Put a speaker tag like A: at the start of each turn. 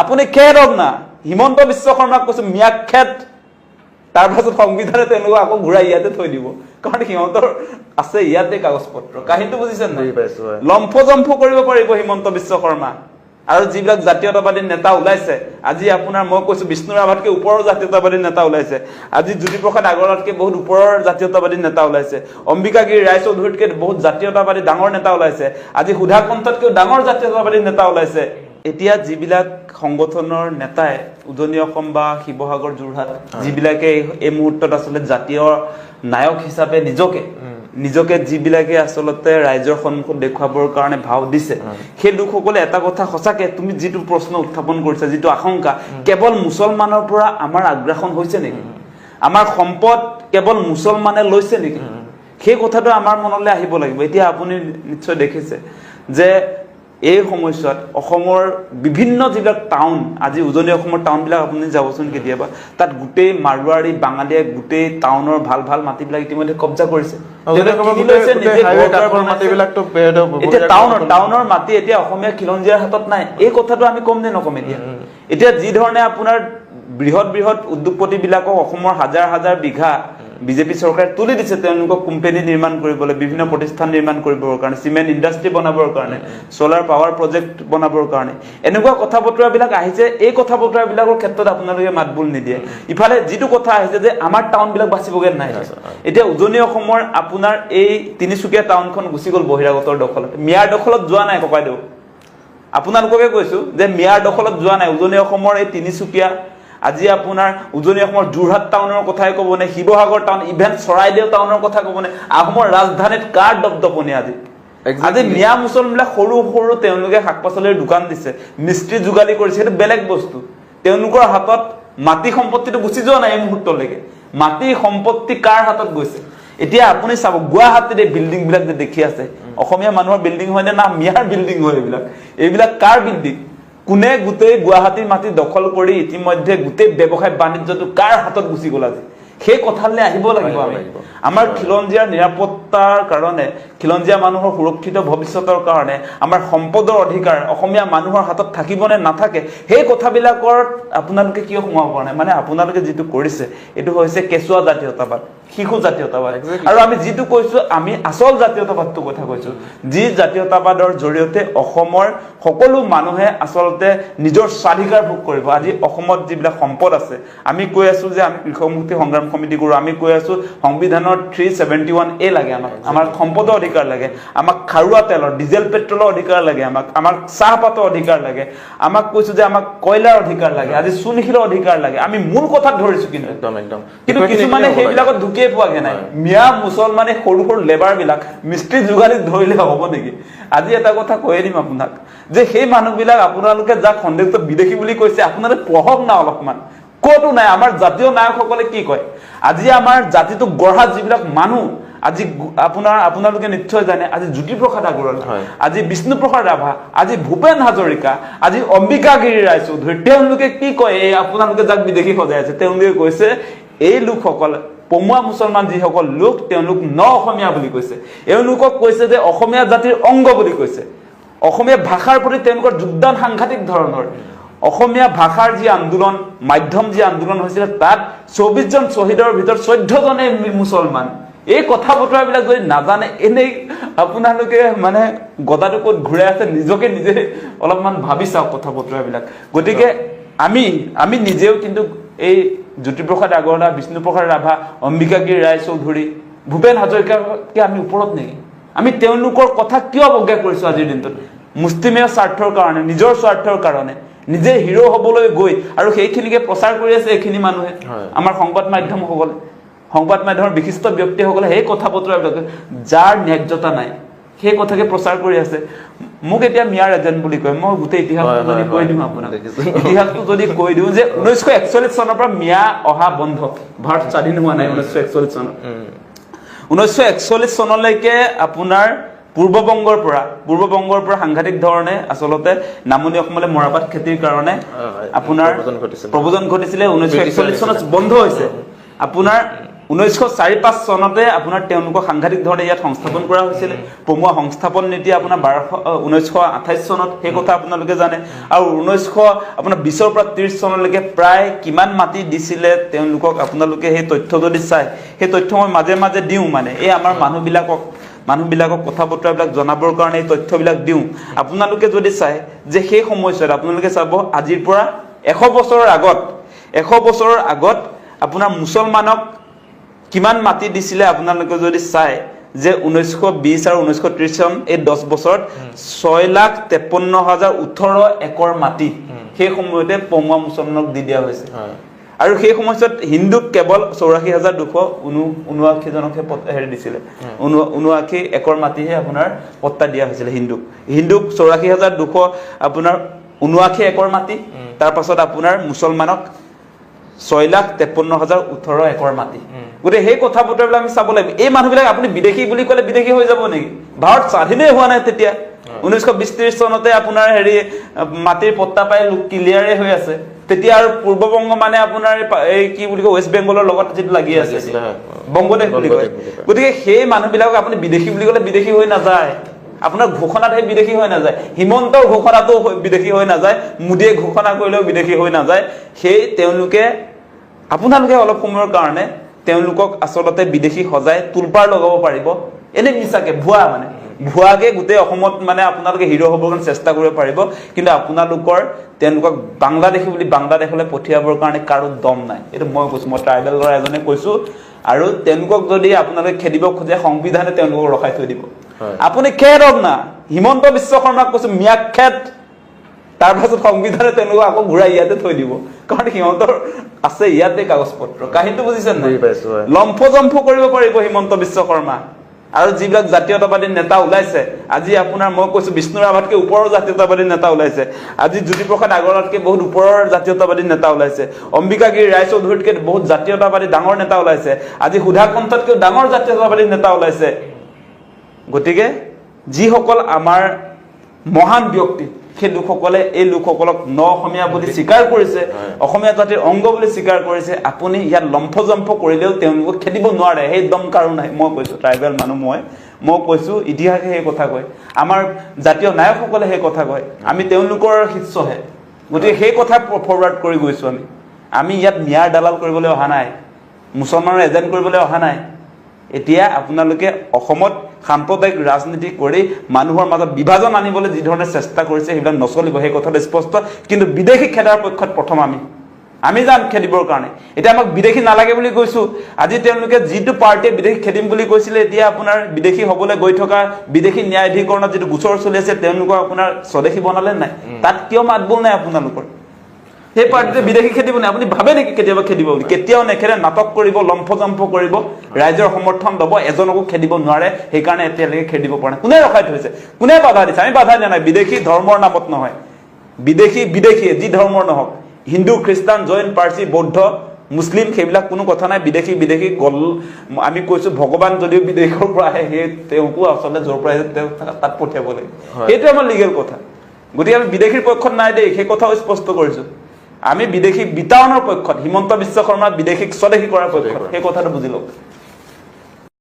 A: আপুনি খেদক না হিমন্ত বিশ্ব শৰ্মাক কৈছো মিয়াক খেদ তাৰ পাছত সংবিধানে তেওঁলোকক আকৌ ঘূৰাই ইয়াতে থৈ দিব কাৰণ হিমন্তৰ আছে ইয়াতে কাগজ পত্ৰ কাহিনীটো বুজিছেন নাই লম্ফ জম্ফ কৰিব পাৰিব হিমন্ত বিশ্ব শৰ্মা আৰু যিবিলাক জাতীয়তাবাদী নেতা ওলাইছে আজি আপোনাৰ মই কৈছো বিষ্ণু ৰাভাতকৈ ওপৰৰ জাতীয়তাবাদী নেতা ওলাইছে আজি জ্যোতিপ্ৰসাদ আগৰৱালতকৈ বহুত ওপৰৰ জাতীয়তাবাদী নেতা ওলাইছে অম্বিকাগিৰি ৰায়চৌধুৰীতকৈ বহুত জাতীয়তাবাদী ডাঙৰ নেতা ওলাইছে আজি সুধা কণ্ঠতকৈ ডাঙৰ জাতীয়তাবাদী নেতা ওলাইছে এতিয়া যিবিলাক সংগঠনৰ নেতাই উজনি অসম বা শিৱসাগৰ যোৰহাট যিবিলাকে এই মুহূৰ্তত আচলতে জাতীয় নায়ক হিচাপে নিজকে যিবিলাকে আচলতে ৰাইজৰ সন্মুখত দেখুৱাবৰ কাৰণে ভাও দিছে সেই লোকসকলে এটা কথা সঁচাকে তুমি যিটো প্ৰশ্ন উত্থাপন কৰিছা যিটো আশংকা কেৱল মুছলমানৰ পৰা আমাৰ আগ্ৰাসন হৈছে নেকি আমাৰ সম্পদ কেৱল মুছলমানে লৈছে নেকি সেই কথাটো আমাৰ মনলৈ আহিব লাগিব এতিয়া আপুনি নিশ্চয় দেখিছে যে এই সময়ছোৱাত অসমৰ বিভিন্ন যিবিলাক টাউন আজি উজনি অসমৰ টাউনবিলাক আপুনি যাবচোন কেতিয়াবা তাত গোটেই মাৰোৱাৰী বাঙালীয়ে গোটেই টাউনৰ ভাল ভাল মাটিবিলাক ইতিমধ্যে কব্জা কৰিছে টাউনৰ মাটি এতিয়া অসমীয়া খিলঞ্জীয়াৰ হাতত নাই এই কথাটো আমি কম নে নকম এতিয়া যি ধৰণে আপোনাৰ বৃহৎ বৃহৎ উদ্যোগপতিবিলাকক অসমৰ হাজাৰ হাজাৰ বিঘা বিজেপি চৰকাৰে তুলি দিছে তেওঁলোকক কোম্পানী নিৰ্মাণ কৰিবলৈ বিভিন্ন প্ৰতিষ্ঠান নিৰ্মাণ কৰিবৰ কাৰণে চিমেণ্ট ইণ্ডাষ্ট্ৰি বনাবৰ কাৰণে সোলাৰ পাৱাৰ প্ৰজেক্ট বনাবৰ কাৰণে এনেকুৱা কথা বতৰাবিলাক আহিছে এই কথা বতৰাবিলাকৰ ক্ষেত্ৰত আপোনালোকে মাতবোল নিদিয়ে ইফালে যিটো কথা আহিছে যে আমাৰ টাউনবিলাক বাচিবগে নাই এতিয়া উজনি অসমৰ আপোনাৰ এই তিনিচুকীয়া টাউনখন গুচি গ'ল বহিৰাগতৰ দখলত মিয়াৰ দখলত যোৱা নাই ককাইদেউ আপোনালোককে কৈছো যে মিয়াৰ দখলত যোৱা নাই উজনি অসমৰ এই তিনিচুকীয়া আজি আপোনাৰ উজনি অসমৰ যোৰহাট টাউনৰ কথাই ক'ব নে শিৱসাগৰ টাউন ইভেন চৰাইদেউ টাউনৰ কথা ক'ব নে আহোমৰ ৰাজধানীত কাৰ দপদপনি আজি মিয়া মুছলমানবিলাক সৰু সৰু তেওঁলোকে শাক পাচলিৰ দোকান দিছে মিস্ত্ৰী যোগালী কৰিছে সেইটো বেলেগ বস্তু তেওঁলোকৰ হাতত মাটি সম্পত্তিটো গুচি যোৱা নাই এই মুহূৰ্তলৈকে মাটি সম্পত্তি কাৰ হাতত গৈছে এতিয়া আপুনি চাব গুৱাহাটীত এই বিল্ডিং বিলাক যে দেখি আছে অসমীয়া মানুহৰ বিল্ডিং হয় নে না মিয়াৰ বিল্ডিং হয় এইবিলাক কাৰ বিল্ডিং কোনে গোটেই গুৱাহাটীৰ মাটি দখল কৰি ইতিমধ্যে গোটেই ব্যৱসায় বাণিজ্যটো কাৰ হাতত গুচি গ'ল আজি সেই কথালৈ আহিব লাগিব আমি আমাৰ খিলঞ্জীয়াৰ নিৰাপত্তাৰ কাৰণে খিলঞ্জীয়া মানুহৰ সুৰক্ষিত ভৱিষ্যতৰ কাৰণে আমাৰ সম্পদৰ অধিকাৰ অসমীয়া মানুহৰ হাতত থাকিবনে নাথাকে সেই কথাবিলাকৰ আপোনালোকে কিয় সোমাব পৰা নাই মানে আপোনালোকে যিটো কৰিছে এইটো হৈছে কেঁচুৱা জাতীয়তাবাদ শিশু জাতীয়তাবাদ আৰু আমি যিটো কৈছো আমি আচল জাতীয়তাবাদটো কথা কৈছো যি জাতীয়তাবাদৰ জৰিয়তে অসমৰ সকলো মানুহে আচলতে নিজৰ স্বাধিকাৰ ভোগ কৰিব আজি অসমত যিবিলাক সম্পদ আছে আমি কৈ আছো যে আমি কৃষক মুক্তি সংগ্ৰাম কমিটি কৰো আমি কৈ আছো সংবিধানৰ 371A লাগে আমাৰ সম্পদৰ অধিকাৰ লাগে আমাক খাৰুৱা তেলৰ ডিজেল পেট্ৰলৰ অধিকাৰ লাগে আমাক চাহপাতৰ অধিকাৰ লাগে আমাক কৈছো যে আমাক কয়লাৰ অধিকাৰ লাগে আজি চুনশিলৰ অধিকাৰ লাগে আমি মূল কথাত ধৰিছো কিন্তু কিন্তু কিছুমানে সেইবিলাকত ঢুকিয়ে পোৱাগে নাই মিয়া মুছলমানে সৰু সৰু লেবাৰ বিলাক মিস্ত্ৰী যোগালীত ধৰিলে হ'ব নেকি আজি এটা কথা কৈয়ে দিম আপোনাক যে সেই মানুহবিলাক আপোনালোকে যাক সন্দেহত বিদেশী বুলি কৈছে আপোনালোকে পঢ়ক না অলপমান ক'তো নাই আমাৰ জাতীয় নায়কসকলে কি কয় আজি আমাৰ জাতিটো গঢ়া যিবিলাক মানুহ আজি আপোনালোকে নিশ্চয় জানে আজি জ্যোতিপ্ৰসাদ আগৰৱাল আজি বিষ্ণুপ্ৰসাদ ৰাভা আজি ভূপেন হাজৰিকা আজি অম্বিকাগিৰি ৰায়চৌধুৰী তেওঁলোকে কি কয় এই আপোনালোকে যাক বিদেশী সজাই আছে তেওঁলোকে কৈছে এই লোকসকল পমুৱা মুছলমান যিসকল লোক তেওঁলোক ন অসমীয়া বুলি কৈছে এওঁলোকক কৈছে যে অসমীয়া জাতিৰ অংগ বুলি কৈছে অসমীয়া ভাষাৰ প্ৰতি তেওঁলোকৰ যোগদান সাংঘাতিক ধৰণৰ অসমীয়া ভাষাৰ যি আন্দোলন মাধ্যম যি আন্দোলন হৈছিল তাত 24 জন শ্বহীদৰ ভিতৰত 14 জনে মুছলমান এই কথা বতৰাবিলাক যদি নাজানে এনেই আপোনালোকে মানে গদাটো ক'ত ঘূৰাই আছে নিজকে নিজে অলপমান ভাবি চাওক কথা বতৰাবিলাক গতিকে আমি নিজেও কিন্তু এই জ্যোতিপ্ৰসাদ আগৰৱালা বিষ্ণুপ্ৰসাদ ৰাভা অম্বিকাগিৰি ৰায়চৌধুৰী ভূপেন হাজৰিকাকে আমি ওপৰত নেকি আমি তেওঁলোকৰ কথা কিয় অৱজ্ঞা কৰিছো আজিৰ দিনটোত মুছলিমৰ স্বাৰ্থৰ কাৰণে নিজৰ স্বাৰ্থৰ কাৰণে নিজে হিৰো হ'বলৈ গৈ আৰু সেইখিনিকে প্ৰচাৰ কৰি আছে এইখিনি মানুহে আমাৰ সংবাদ মাধ্যমৰ বিশিষ্ট ব্যক্তিসকলে সেই কথা বতৰাবিলাক যাৰ ন্যায্যতা নাই সেই কথাকে প্ৰচাৰ কৰি আছে মোক এতিয়া মিয়াৰ এজেণ্ট বুলি কয় মই গোটেই ইতিহাসটো যদি কৈ দিওঁ আপোনাক ইতিহাসটো যদি কৈ দিওঁ যে 1941 চনৰ পৰা মিয়া অহা বন্ধ ভাৰত স্বাধীন হোৱা নাই 1941 চনত 1941 চনলৈকে আপোনাৰ পূৰ্ববংগৰ পৰা সাংঘাতিক ধৰণে আচলতে নামনি অসমলৈ মৰাপাট খেতিৰ কাৰণে আপোনাৰ প্ৰব্ৰজন ঘটিছিলে 1941 চনত বন্ধ হৈছে আপোনাৰ 1904-5 চনতে আপোনাৰ তেওঁলোকক সাংঘাতিক ধৰণে ইয়াত সংস্থাপন কৰা হৈছিল পমুৱা সংস্থাপন নীতি আপোনাৰ 1928 চনত সেই কথা আপোনালোকে জানে আৰু 1920 পৰা 30 চনলৈকে প্ৰায় কিমান মাটি দিছিলে তেওঁলোকক আপোনালোকে সেই তথ্য যদি চাই সেই তথ্য মই মাজে মাজে দিওঁ মানে এই আমাৰ মানুহবিলাকক কথা বতৰাবিলাক জনাবৰ কাৰণে এই তথ্যবিলাক দিওঁ আপোনালোকে যদি চাই যে সেই সময়ছোৱাত আপোনালোকে চাব আজিৰ পৰা 100 বছৰৰ আগত আপোনাৰ মুছলমানক কিমান মাটি দিছিলে আপোনালোকে যদি চাই যে 1920 আৰু 1930 চন এই 10 বছৰত 6,53,018 একৰ মাটি সেই সময়তে পমুৱা মুছলমানক দি দিয়া হৈছে আৰু সেই সময়ত হিন্দুক কেৱল 84,279 জনকহে হেৰি দিছিলে 79 একৰ মাটিহে আপোনাৰ পট্টা দিয়া হৈছিল হিন্দুক 84,200 আপোনাৰ 79 একৰ মাটি তাৰ পাছত আপোনাৰ মুছলমানক 6,53,018 একৰ মাটি গতে সেই কথা বতৰাবিলাক আমি চাব লাগিব এই মানুহবিলাক আপুনি বিদেশী বুলি ক'লে বিদেশী হৈ যাব নেকি ভাৰত স্বাধীনেই হোৱা নাই তেতিয়া 1920-30 চনতে আপোনাৰ হেৰি মাটিৰ পট্টা পাই ক্লিয়াৰে হৈ আছে তেতিয়া আৰু পূৰ্ববংগ মানে আপোনাৰ এই কি বুলি কয় ৱেষ্ট বেংগলৰ লগত যেটো লাগি আছে বংগদেশ বুলি কয় গতিকে সেই মানুহবিলাকক আপুনি বিদেশী বুলি ক'লে বিদেশী হৈ নাযায় আপোনাৰ ঘোষণাত হে বিদেশী হৈ নাযায় হিমন্তৰ ঘোষণাটো বিদেশী হৈ নাযায় মুদিয়ে ঘোষণা কৰিলেও বিদেশী হৈ নাযায় সেই তেওঁলোকে আপোনালোকে অলপ সময়ৰ কাৰণে তেওঁলোকক আচলতে বিদেশী সজাই তুলপাৰ লগাব পাৰিব এনে মিছাকে ভুৱাকে গোটেই অসমত মানে আপোনালোকে হিৰো হ'বৰ কাৰণে চেষ্টা কৰিব পাৰিব কিন্তু আপোনালোকৰ তেওঁলোকক বাংলাদেশী বুলি বাংলাদেশলৈ পঠিয়াবৰ কাৰণে কাৰো দম নাই এইটো মই কৈছো মই ট্ৰাইবেল ল'ৰা এজনে কৈছো আৰু তেওঁলোকক যদি আপোনালোকে খেদিব খোজে সংবিধানে তেওঁলোকক ৰখাই থৈ দিব আপুনি খেদক না হিমন্ত বিশ্ব শৰ্মাক কৈছো মিয়াক খেদ তাৰ পাছত সংবিধানে তেওঁলোকক আকৌ ঘূৰাই ইয়াতে থৈ দিব কাৰণ সিহঁতৰ আছে ইয়াতে কাগজ পত্ৰ কাহিনীটো বুজিছেন নাই লম্ফজম্ফ কৰিব পাৰিব হিমন্ত বিশ্ব শৰ্মা আৰু যিবিলাক জাতীয়তাবাদী নেতা ওলাইছে আজি আপোনাৰ মই কৈছো বিষ্ণু ৰাভাতকে ওপৰৰ জাতীয়তাবাদী নেতা ওলাইছে আজি জ্যোতিপ্ৰসাদ আগৰৱালতকে বহুত ওপৰৰ জাতীয়তাবাদী নেতা ওলাইছে অম্বিকাগিৰি ৰায়চৌধুৰীতকে বহুত জাতীয়তাবাদী ডাঙৰ নেতা ওলাইছে আজি সুধা কণ্ঠতকে ডাঙৰ জাতীয়তাবাদী নেতা ওলাইছে গতিকে যিসকল আমাৰ মহান ব্যক্তি সেই লোকসকলে এই লোকসকলক অসমীয়া বুলি স্বীকাৰ কৰিছে অসমীয়া জাতিৰ অংগ বুলি স্বীকাৰ কৰিছে আপুনি ইয়াত লম্ফজম্ফ কৰিলেও তেওঁলোকক খেদিব নোৱাৰে সেই দম কাৰো নাই মই কৈছো ট্ৰাইবেল মানুহ মই কৈছো ইতিহাসে সেই কথা কয় আমাৰ জাতীয় নায়কসকলে সেই কথা কয় আমি তেওঁলোকৰ শিষ্যহে গতিকে সেই কথা ফৰৱাৰ্ড কৰি গৈছো আমি ইয়াত ন্যায় দালাল কৰিবলৈ অহা নাই মুছলমানৰ এজেণ্ট কৰিবলৈ অহা নাই এতিয়া আপোনালোকে অসমত সাম্প্ৰদায়িক ৰাজনীতি কৰি মানুহৰ মাজত বিভাজন আনিবলৈ যি ধৰণে চেষ্টা কৰিছে সেইবিলাক নচলিব সেই কথাটো স্পষ্ট কিন্তু বিদেশী খেদাৰ পক্ষত প্ৰথম আমি যাম খেদিবৰ কাৰণে এতিয়া আমাক বিদেশী নালাগে বুলি কৈছো আজি তেওঁলোকে যিটো পাৰ্টিয়ে বিদেশী খেদিম বুলি কৈছিলে এতিয়া আপোনাৰ বিদেশী হ'বলৈ গৈ থকা বিদেশী ন্যায়াধিকৰণত যিটো গোচৰ চলি আছে তেওঁলোকক আপোনাৰ স্বদেশী বনালে নাই তাত কিয় মাতবোল নাই আপোনালোকৰ সেই পাৰ্টিতে বিদেশী খেদিব নাই আপুনি ভাবে নেকি কেতিয়াবা খেদিব বুলি কেতিয়াও নেখেদে নাটক কৰিব লম্ফজম্ফ কৰিব ৰাইজৰ সমৰ্থন ল'ব এজনকো খেদিব নোৱাৰে সেইকাৰণে এতিয়ালৈকে খেদিব পৰা নাই কোনে ৰখাই থৈছে কোনে বাধা দিছে আমি বাধা দিয়া নাই বিদেশী ধৰ্মৰ নামত নহয় বিদেশী যি ধৰ্মৰ নহওক হিন্দু খ্ৰীষ্টান জৈন পাৰ্চী বৌদ্ধ মুছলিম সেইবিলাক কোনো কথা নাই বিদেশী গল আমি কৈছো ভগৱান যদিও বিদেশৰ পৰা আহে সেই তেওঁকো আচলতে য'ৰ পৰা আহে তেওঁ তাত পঠিয়াব লাগে সেইটো আমাৰ লিগেল কথা গতিকে আমি বিদেশীৰ পক্ষত নাই দেই সেই কথাও স্পষ্ট কৰিছো আমি বিদেশী বিতাৰণৰ পক্ষত হিমন্ত বিশ্ব শৰ্মা বিদেশীক স্বদেশী কৰাৰ পক্ষত সেই কথাটো বুজি লওক